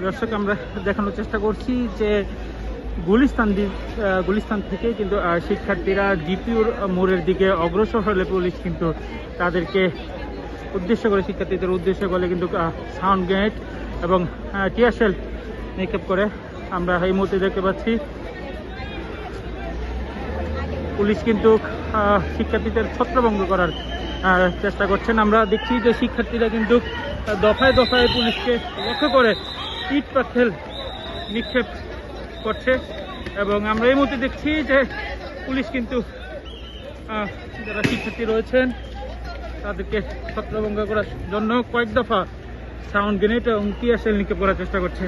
দর্শক আমরা দেখানোর চেষ্টা করছি যে গুলিস্তান থেকে কিন্তু শিক্ষার্থীরা জিপিউর মোড়ের দিকে অগ্রসর হলে পুলিশ কিন্তু তাদেরকে উদ্দেশ্য করে, শিক্ষার্থীদের উদ্দেশ্য করে কিন্তু সাউন্ড গ্রেনেড এবং টিয়ার শেল নিক্ষেপ করে। আমরা এই মুহূর্তে দেখতে পাচ্ছি পুলিশ কিন্তু শিক্ষার্থীদের ছত্রভঙ্গ করার চেষ্টা করছেন। আমরা দেখছি যে শিক্ষার্থীরা কিন্তু দফায় দফায় পুলিশকে লক্ষ্য করে ইট পাথর নিক্ষেপ করছে এবং আমরা এই মুহূর্তে দেখছি যে পুলিশ কিন্তু যারা শিক্ষার্থী রয়েছেন তাদেরকে ছত্রভঙ্গ করার জন্য কয়েক দফা সাউন্ড গ্রেনেড এবং টিয়ার শেল নিক্ষেপ করার চেষ্টা করছে।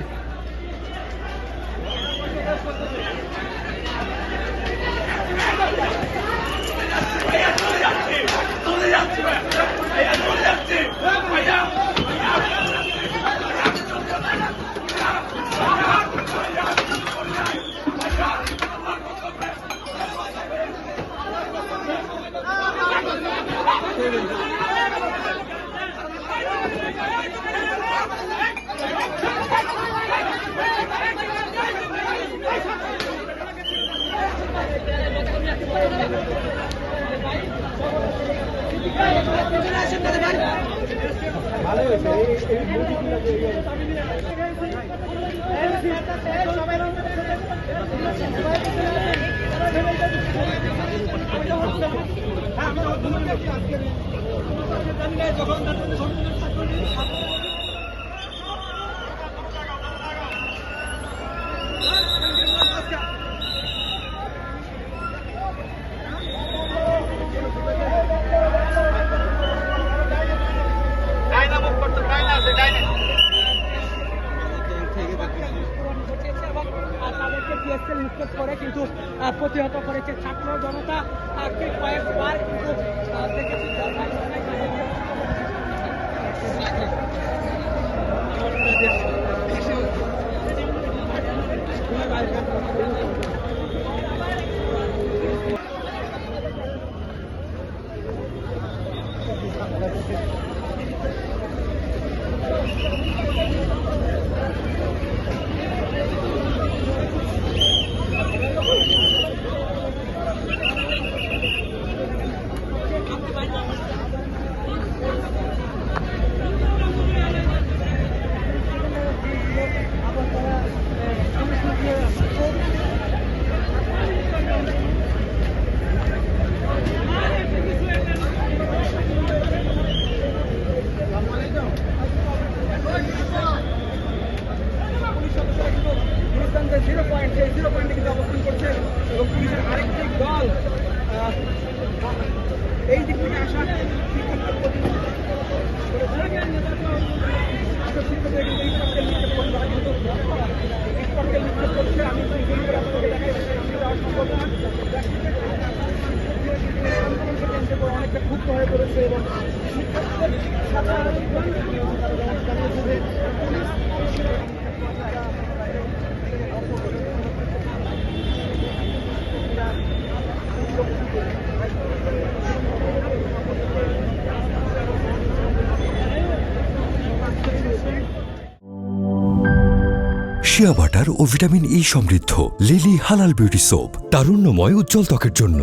করে কিন্তু প্রতিহত করেছে ছাত্র জনতা কয়েকবার কিন্তু দেখেছি। জিরো পয়েন্টে কিন্তু অবস্থান করছে এবং পুলিশের আরেকটি দল এই দিক থেকে আসা অনেকটা ক্ষুব্ধ হয়ে পড়েছে এবং শিয়া বাটার ও ভিটামিন ই সমৃদ্ধ লিলি হালাল বিউটি সোপ, তারুণ্যময় উজ্জ্বল ত্বকের জন্য।